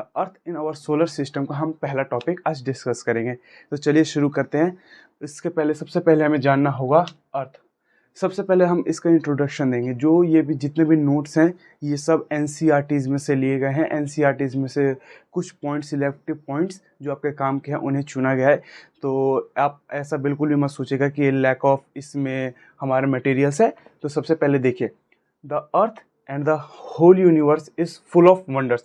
Earth in our solar system का हम पहला टॉपिक आज डिस्कस करेंगे। तो चलिए शुरू करते हैं। इसके पहले सबसे पहले हमें जानना होगा अर्थ। सबसे पहले हम इसका इंट्रोडक्शन देंगे। जो ये भी जितने भी नोट्स हैं ये सब एनसीईआरटीज़ में से लिए गए हैं। एनसीईआरटीज़ में से कुछ पॉइंट्स, सिलेक्टिव पॉइंट्स जो आपके काम के हैं उन्हें चुना गया है। तो आप ऐसा बिल्कुल भी मत सोचेगा कि लैक ऑफ इसमें हमारे मटेरियल्स है। तो सबसे पहले देखिए, the Earth and the whole universe is full of wonders.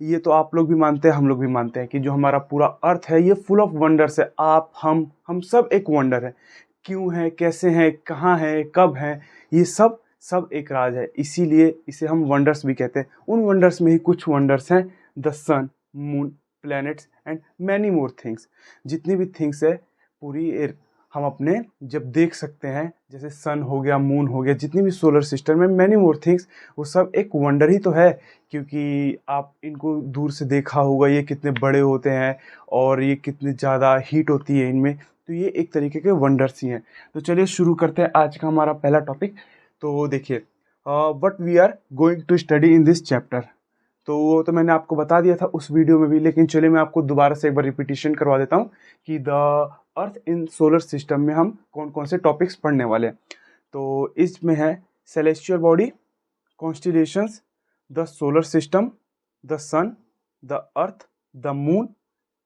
ये तो आप लोग भी मानते हैं, हम लोग भी मानते हैं कि जो हमारा पूरा अर्थ है ये फुल ऑफ वंडर्स है। आप हम सब एक वंडर है। क्यों है, कैसे हैं, कहाँ है, कब है, ये सब सब एक राज है। इसीलिए इसे हम वंडर्स भी कहते हैं। उन वंडर्स में ही कुछ वंडर्स हैं the sun, moon, planets and many more things. जितनी भी थिंग्स है पूरी हम अपने जब देख सकते हैं, जैसे सन हो गया, मून हो गया, जितनी भी सोलर सिस्टम में मैनी मोर थिंग्स, वो सब एक वंडर ही तो है। क्योंकि आप इनको दूर से देखा होगा, ये कितने बड़े होते हैं और ये कितनी ज़्यादा हीट होती है इनमें। तो ये एक तरीके के वंडर्स ही हैं। तो चलिए शुरू करते हैं आज का हमारा पहला टॉपिक। तो देखिए, what we are going to study in this chapter. तो वो तो मैंने आपको बता दिया था उस वीडियो में भी, लेकिन चलिए मैं आपको दोबारा से एक बार रिपीटिशन करवा देता हूँ कि the earth in solar system में हम कौन कौन से टॉपिक्स पढ़ने वाले हैं। तो इसमें है celestial body, constellations, the solar system, the sun, the earth, the moon,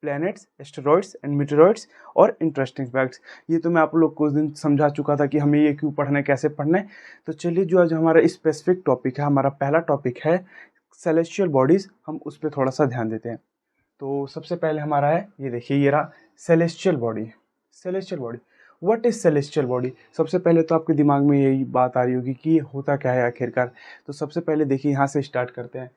planets, asteroids and meteoroids और इंटरेस्टिंग फैक्ट्स। ये तो मैं आप लोग को उस दिन समझा चुका था कि हमें ये क्यों पढ़ना है, कैसे पढ़ना है। तो चलिए, जो आज हमारा स्पेसिफिक टॉपिक है, हमारा पहला टॉपिक है सेलेस्टियल बॉडीज़, हम उस पर थोड़ा सा ध्यान देते हैं। तो सबसे पहले हमारा है, ये देखिए, ये रहा celestial body. Celestial body, what is celestial body. सबसे पहले तो आपके दिमाग में यही बात आ रही होगी कि ये होता क्या है आखिरकार। तो सबसे पहले देखिए, यहाँ से स्टार्ट करते हैं।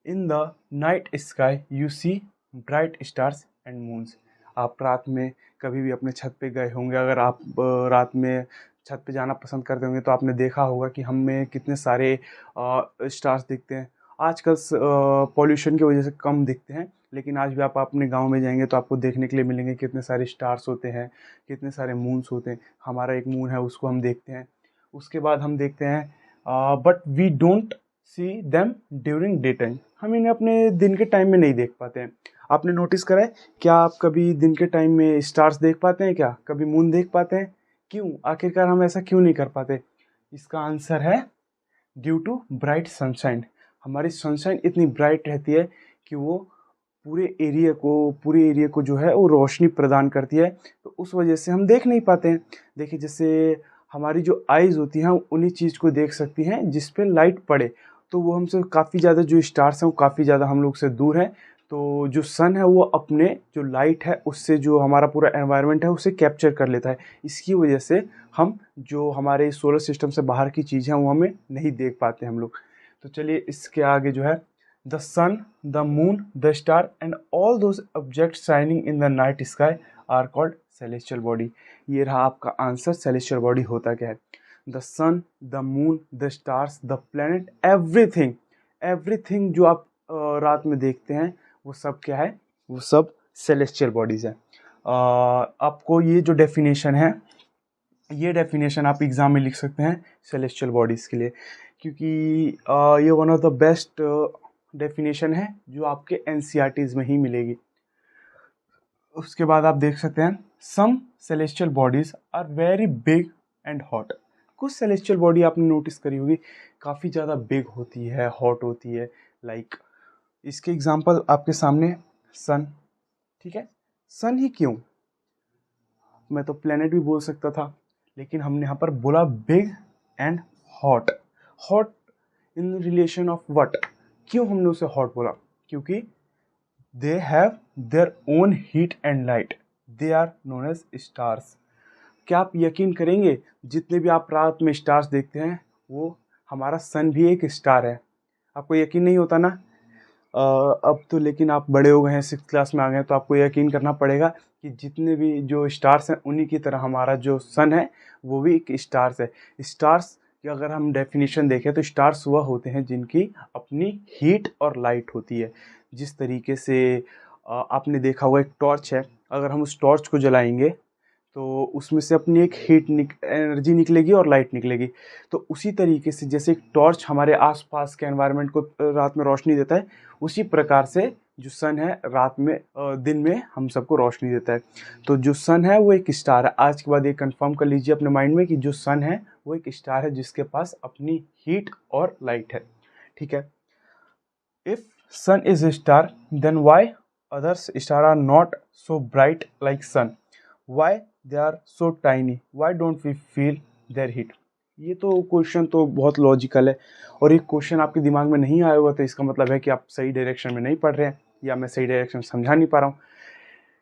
In the night sky you see bright stars and moons. आप रात में कभी भी अपने छत पे गए होंगे, अगर आप रात में छत पे जाना पसंद करते होंगे तो आपने देखा होगा कि हमें कितने सारे स्टार्स दिखते हैं। आजकल पॉल्यूशन की वजह से कम दिखते हैं, लेकिन आज भी आप अपने गांव में जाएंगे तो आपको देखने के लिए मिलेंगे कितने सारे स्टार्स होते हैं, कितने सारे मून्स होते हैं। हमारा एक मून है, उसको हम देखते हैं। उसके बाद हम देखते हैं but we don't see them during day time. हम इन्हें अपने दिन के टाइम में नहीं देख पाते हैं। आपने नोटिस करा है क्या, आप कभी दिन के टाइम में स्टार्स देख पाते हैं क्या, कभी मून देख पाते हैं? क्यों, आखिरकार हम ऐसा क्यों नहीं कर पाते? इसका आंसर है ड्यू टू ब्राइट सनशाइन। हमारी सनशाइन इतनी ब्राइट रहती है कि वो पूरे एरिया को जो है वो रोशनी प्रदान करती है। तो उस वजह से हम देख नहीं पाते हैं। देखिए, जैसे हमारी जो आइज़ होती हैं उन्हीं चीज़ को देख सकती हैं जिस पे लाइट पड़े। तो वो हमसे काफ़ी ज़्यादा, जो स्टार्स हैं वो काफ़ी ज़्यादा हम लोग से दूर हैं। तो जो सन है वो अपने जो लाइट है उससे जो हमारा पूरा एनवायरनमेंट है उसे कैप्चर कर लेता है। इसकी वजह से हम जो हमारे सोलर सिस्टम से बाहर की चीज़ हैं वो हमें नहीं देख पाते हम लोग। तो चलिए, इसके आगे जो है the sun, the moon, the star and all those object shining in the night sky are called celestial body. ये रहा आपका आंसर। सेलेस्टियल बॉडी होता क्या है? The sun, the moon, the stars, the planet, everything. Everything जो आप रात में देखते हैं वो सब क्या है? वो सब सेलेस्टियल बॉडीज़ है। आपको ये जो डेफिनेशन है, ये डेफिनेशन आप एग्ज़ाम में लिख सकते हैं सेलेस्टियल बॉडीज़ के लिए, क्योंकि ये one of the best definition है जो आपके एनसीईआरटीज़ में ही मिलेगी। उसके बाद आप देख सकते हैं some celestial bodies are very big and hot. कुछ सेलेस्टियल बॉडी आपने नोटिस करी होगी काफ़ी ज़्यादा बिग होती है, हॉट होती है। लाइक इसके एग्जांपल आपके सामने सन, ठीक है। सन ही क्यों, मैं तो प्लेनेट भी बोल सकता था, लेकिन हमने यहाँ पर बोला big and hot. Hot in relation of what? क्यों हमने उसे हॉट बोला? क्योंकि they have their own heat and light, they are known as stars. क्या आप यकीन करेंगे, जितने भी आप रात में स्टार्स देखते हैं वो हमारा सन भी एक स्टार है। आपको यकीन नहीं होता ना? अब तो लेकिन आप बड़े हो गए हैं, 6th क्लास में आ गए हैं, तो आपको यकीन करना पड़ेगा कि जितने भी जो स्टार्स हैं उन्हीं की तरह हमारा जो सन है वो भी एक स्टार्स है। स्टार्स की अगर हम डेफिनेशन देखें तो स्टार्स वह होते हैं जिनकी अपनी हीट और लाइट होती है। जिस तरीके से आपने देखा हुआ एक टॉर्च है, अगर हम उस टॉर्च को जलाएंगे तो उसमें से अपनी एक एनर्जी निकलेगी और लाइट निकलेगी। तो उसी तरीके से जैसे एक टॉर्च हमारे आसपास के एनवायरनमेंट को रात में रोशनी देता है, उसी प्रकार से जो सन है रात में दिन में हम सबको रोशनी देता है। तो जो सन है वो एक स्टार है। आज के बाद ये कंफर्म कर लीजिए अपने माइंड में कि जो सन है वो एक स्टार है जिसके पास अपनी हीट और लाइट है। ठीक है। If sun is a star, then why others star are not so bright like sun? Why they are so tiny? Why don't we feel their heat? ये तो क्वेश्चन तो बहुत लॉजिकल है, और एक क्वेश्चन आपके दिमाग में नहीं आया हुआ तो इसका मतलब है कि आप सही डायरेक्शन में नहीं पढ़ रहे हैं, या मैं सही डायरेक्शन समझा नहीं पा रहा हूँ।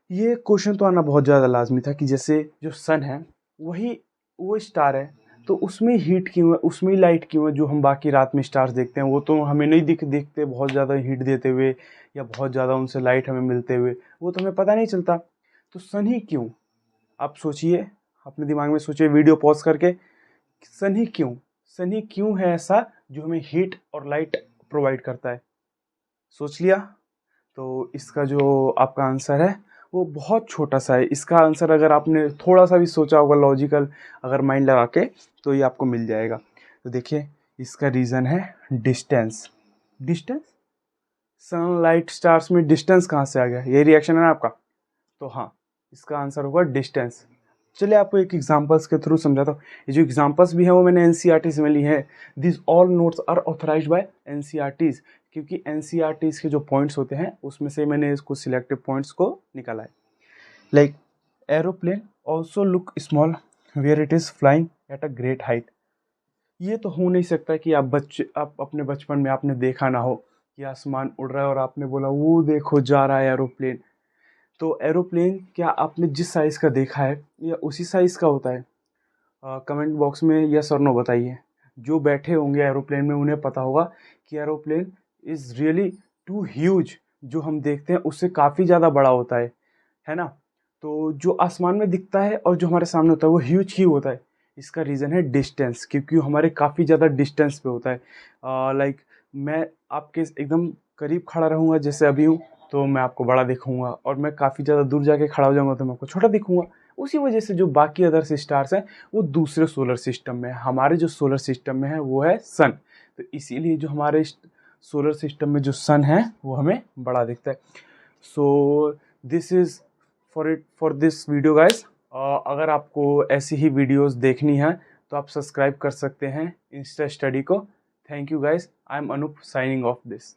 ये क्वेश्चन तो आना बहुत ज़्यादा लाजमी था कि जैसे जो सन है वही वो स्टार है, तो उसमें हीट क्यों है, उसमें ही लाइट क्यों है? जो हम बाकी रात में स्टार्स देखते हैं वो तो हमें नहीं दिखते बहुत ज़्यादा हीट देते हुए या बहुत ज़्यादा उनसे लाइट हमें मिलते हुए, वो तो हमें पता नहीं चलता। तो सन ही क्यों? आप सोचिए, अपने दिमाग में सोचिए वीडियो पॉज करके, सन ही क्यों? सन ही क्यों है ऐसा जो हमें हीट और लाइट प्रोवाइड करता है? सोच लिया? तो इसका जो आपका आंसर है वो बहुत छोटा सा है। इसका आंसर अगर आपने थोड़ा सा भी सोचा होगा लॉजिकल, अगर माइंड लगा के, तो ये आपको मिल जाएगा। तो देखिए इसका रीज़न है डिस्टेंस। डिस्टेंस, सनलाइट स्टार्स में डिस्टेंस कहाँ से आ गया? ये रिएक्शन है ना आपका? तो हाँ, इसका आंसर होगा डिस्टेंस। चलिए आपको एक एग्जांपल्स के थ्रू समझाता हूँ। ये जो एग्जांपल्स भी हैं वो मैंने एनसीईआरटी में ली हैं। This all notes are authorised by NCERTs, क्योंकि एनसीईआरटीज के जो पॉइंट्स होते हैं उसमें से मैंने इसको सिलेक्टिव पॉइंट्स को निकाला है। Like aeroplane also look small where it is flying at a great height. ये तो हो नहीं सकता कि आप अपने बचपन में आपने देखा ना हो कि आसमान उड़ रहा है और आपने बोला वो देखो जा रहा है एरोप्लेन। तो एरोप्लेन क्या आपने जिस साइज़ का देखा है या उसी साइज़ का होता है? कमेंट बॉक्स में यस और नो बताइए। जो बैठे होंगे एरोप्लेन में उन्हें पता होगा कि aeroplane is really too huge, जो हम देखते हैं उससे काफ़ी ज़्यादा बड़ा होता है ना? तो जो आसमान में दिखता है और जो हमारे सामने होता है वो ह्यूज ही होता है। इसका रीज़न है डिस्टेंस, क्योंकि हमारे काफ़ी ज़्यादा डिस्टेंस पे होता है। लाइक मैं आपके एकदम करीब खड़ा रहूँगा जैसे अभी हूँ तो मैं आपको बड़ा दिखूंगा, और मैं काफ़ी ज़्यादा दूर जाके खड़ा हो जाऊंगा तो मैं आपको छोटा दिखूंगा। उसी वजह से जो बाकी अदर्स स्टार्स हैं वो दूसरे सोलर सिस्टम में, हमारे जो सोलर सिस्टम में है वो है सन। तो इसीलिए जो हमारे सोलर सिस्टम में जो सन है वो हमें बड़ा दिखता है। So this is for this video guys. अगर आपको ऐसी ही वीडियोस देखनी है तो आप सब्सक्राइब कर सकते हैं इंस्टा स्टडी को। Thank you guys, I am Anoop signing off this.